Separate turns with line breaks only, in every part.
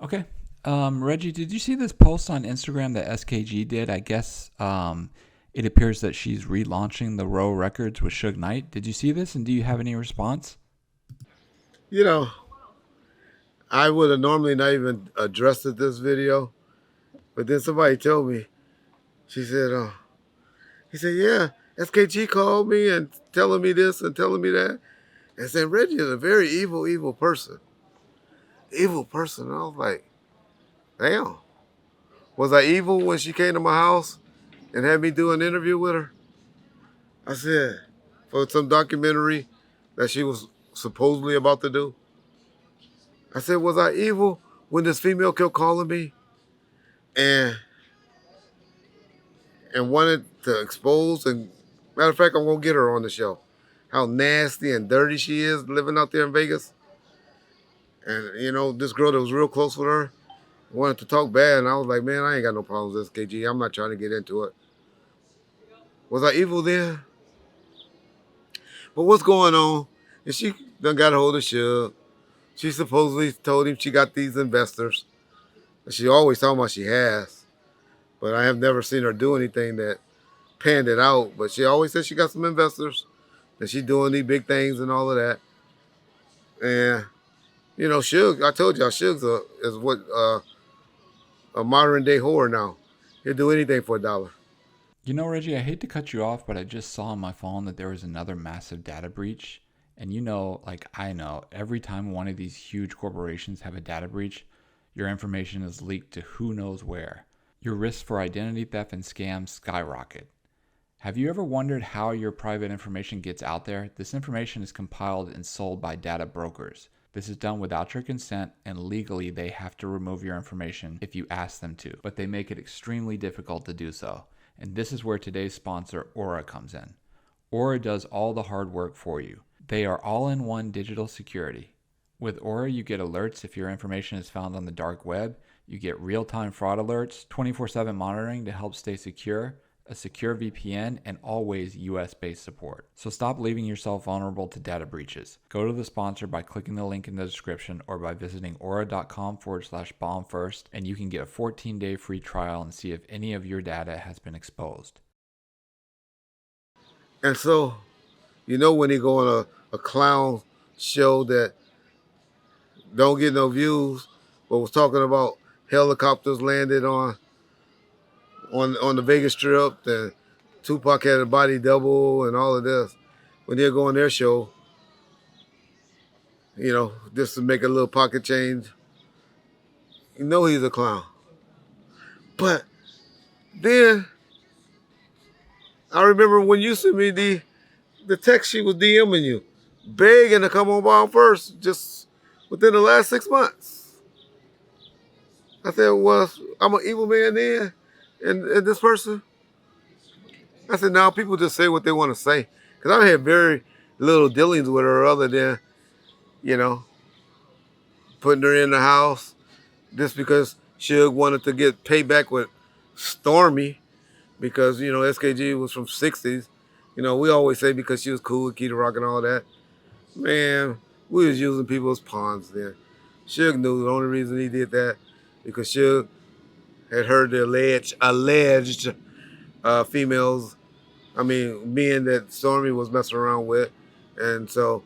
Okay. Reggie, did you see this post on Instagram that SKG did? I guess it appears that she's relaunching the Row Records with Suge Knight. Did you see this, and do you have any response?
You know, I would have normally not even addressed this video, but then somebody told me. She said, he said, yeah, SKG called me and telling me this and telling me that, and said Reggie is a very evil person, evil person. And I was like, damn, was I evil when she came to my house and had me do an interview with her? I said, for some documentary that she was supposedly about to do. I said, was I evil when this female kept calling me and wanted to expose and matter of fact, I'm gonna get her on the show. How nasty and dirty she is living out there in Vegas. And this girl that was real close with her wanted to talk bad, and I was like, man, I ain't got no problems with SKG. I'm not trying to get into it. Was I evil then? But what's going on? And she done got a hold of Suge. She supposedly told him she got these investors. She always talking about she has, but I have never seen her do anything that panned it out. But she always said she got some investors, and she doing these big things and all of that. And Suge, I told y'all, Suge's is what a modern day whore now. He'll do anything for a dollar.
You know, Reggie, I hate to cut you off, but I just saw on my phone that there was another massive data breach. And like I know, every time one of these huge corporations have a data breach, your information is leaked to who knows where. Your risks for identity theft and scams skyrocket. Have you ever wondered how your private information gets out there? This information is compiled and sold by data brokers. This is done without your consent, and legally they have to remove your information if you ask them to, but they make it extremely difficult to do so. And this is where today's sponsor, Aura, comes in. Aura does all the hard work for you. They are all-in-one digital security. With Aura, you get alerts if your information is found on the dark web. You get real-time fraud alerts, 24/7 monitoring to help stay secure, a secure VPN, and always US-based support. So stop leaving yourself vulnerable to data breaches. Go to the sponsor by clicking the link in the description or by visiting aura.com/bomb first, and you can get a 14-day free trial and see if any of your data has been exposed.
And so, when he go on a clown show that don't get no views, but was talking about helicopters landed on the Vegas Strip, and Tupac had a body double and all of this. When they go on their show, just to make a little pocket change, he's a clown. But then I remember when you sent me the text she was DMing you, begging to come on Bomb First, just within the last 6 months. I said, well, I'm an evil man then, and this person. I said, now people just say what they want to say. Because I had very little dealings with her other than, you know, putting her in the house just because Suge wanted to get payback with Stormy because, SKG was from 60s. We always say because she was cool with Keita Rock and all that. Man, we was using people as pawns then. Suge knew the only reason he did that because Suge had heard the alleged females, men that Stormy was messing around with. And so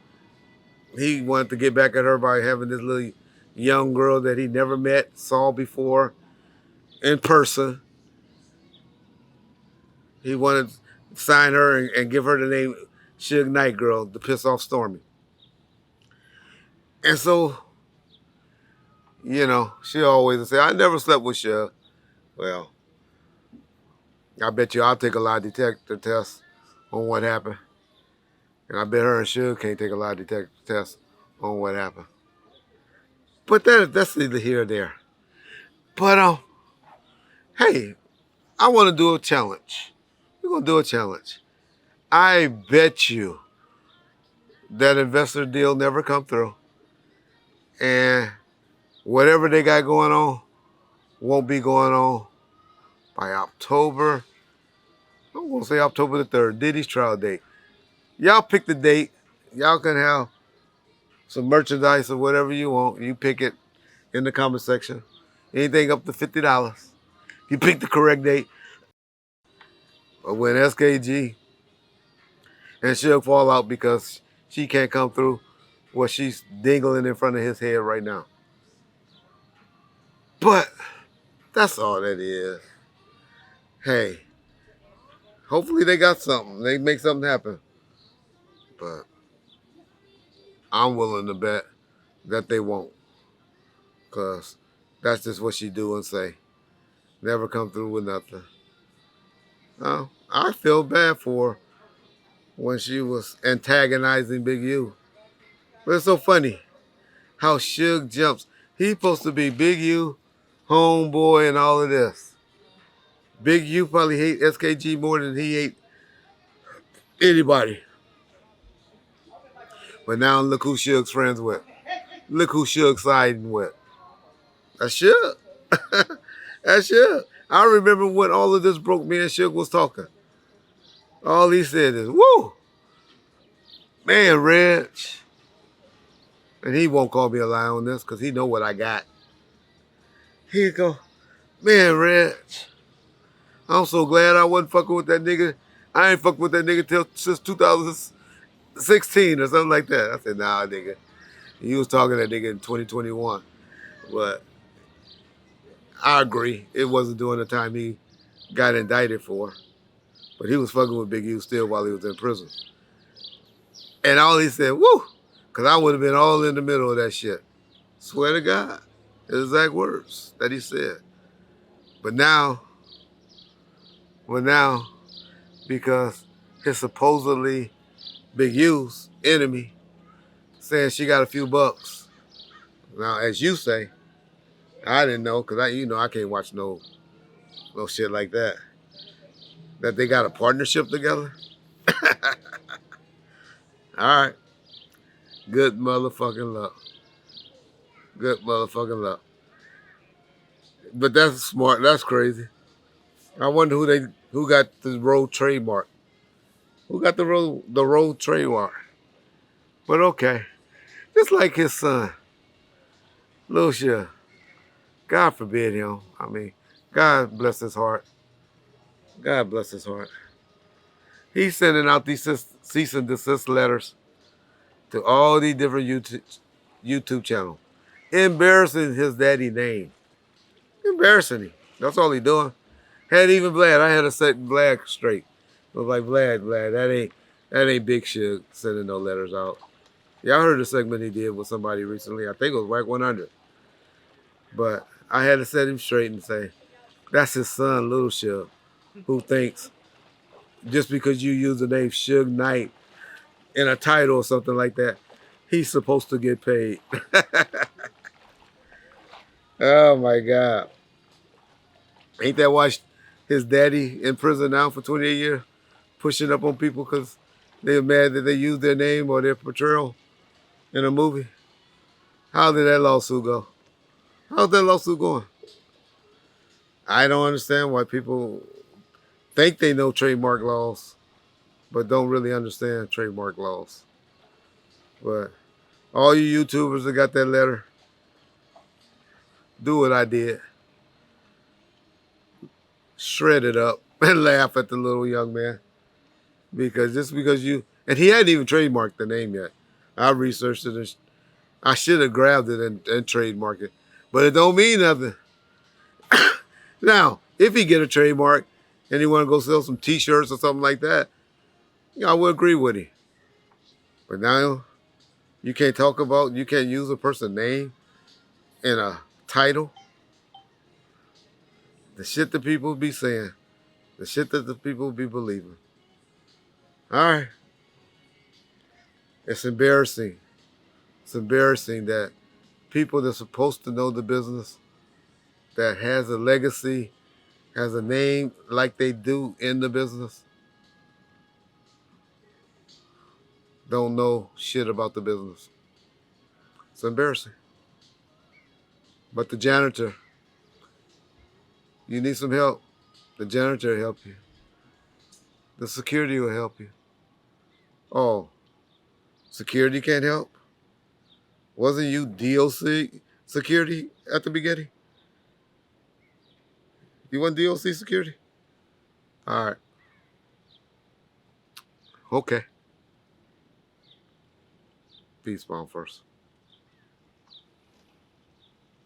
he wanted to get back at her by having this little young girl that he never met, saw before in person. He wanted to sign her and give her the name Suge Knight Girl to piss off Stormy. And so, she always say, I never slept with Suge. Well, I bet you I'll take a lie detector test on what happened. And I bet her and Suge can't take a lie detector test on what happened. But that's neither here or there. But, hey, I want to do a challenge. We're going to do a challenge. I bet you that investor deal never come through. And whatever they got going on won't be going on by October. I'm going to say October the 3rd, Diddy's trial date. Y'all pick the date. Y'all can have some merchandise or whatever you want. You pick it. in the comment section. Anything up to $50. You pick the correct date. But when SKG and Suge fall out because she can't come through, well, she's dingling in front of his head right now. But that's all that is. Hey, hopefully they got something. They make something happen. But I'm willing to bet that they won't. Because that's just what she do and say. Never come through with nothing. I feel bad for her when she was antagonizing Big U. But it's so funny how Suge jumps. He's supposed to be Big U, homeboy, and all of this. Big U probably hate SKG more than he hate anybody. But now look who Suge's friends with. Look who Suge's siding with. That's Suge. That's Suge. I remember when all of this broke, me and Suge was talking. All he said is, woo! Man, Reg. And he won't call me a lie on this because he know what I got. He'd go, man, Reg, I'm so glad I wasn't fucking with that nigga. I ain't fucking with that nigga since 2016 or something like that. I said, nah, nigga. He was talking to that nigga in 2021. But I agree. It wasn't during the time he got indicted for. But he was fucking with Big U still while he was in prison. And all he said, woo, because I would have been all in the middle of that shit. Swear to God. His exact words that he said. But now, because his supposedly Big U's enemy saying she got a few bucks. Now, as you say, I didn't know, because I can't watch no shit like that. That they got a partnership together? All right. Good motherfucking luck. Good motherfucking luck. But that's smart. That's crazy. I wonder who got the road trademark. Who got the road trademark? But okay. Just like his son, Lil Suge. God forbid him. I mean, God bless his heart. God bless his heart. He's sending out these cease and desist letters to all these different YouTube channels. Embarrassing his daddy name. Embarrassing him. That's all he doing. Had even Vlad. I had to set Vlad straight. I was like, Vlad, that ain't Big Suge sending no letters out. Y'all heard the segment he did with somebody recently. I think it was Whack 100. But I had to set him straight and say, that's his son, Lil Suge, who thinks just because you use the name Suge Knight in a title or something like that, he's supposed to get paid. Oh my God. Ain't that why his daddy in prison now for 28 years, pushing up on people because they're mad that they used their name or their portrayal in a movie? How did that lawsuit go? How's that lawsuit going? I don't understand why people think they know trademark laws, but don't really understand trademark laws. But all you YouTubers that got that letter, do what I did. Shred it up and laugh at the little young man. Because just because and he hadn't even trademarked the name yet. I researched it and I should have grabbed it and trademarked it. But it don't mean nothing. Now, if he get a trademark and he want to go sell some t-shirts or something like that, I would agree with him. But now, you can't use a person's name in a title. The shit that people be saying. The shit that the people be believing. All right. It's embarrassing. It's embarrassing that people that's supposed to know the business, that has a legacy, has a name like they do in the business, don't know shit about the business. It's embarrassing. But the janitor, you need some help. The janitor will help you. The security will help you. Oh, security can't help? Wasn't you DOC security at the beginning? You want DOC security? All right. Okay. Peace, Spawn first.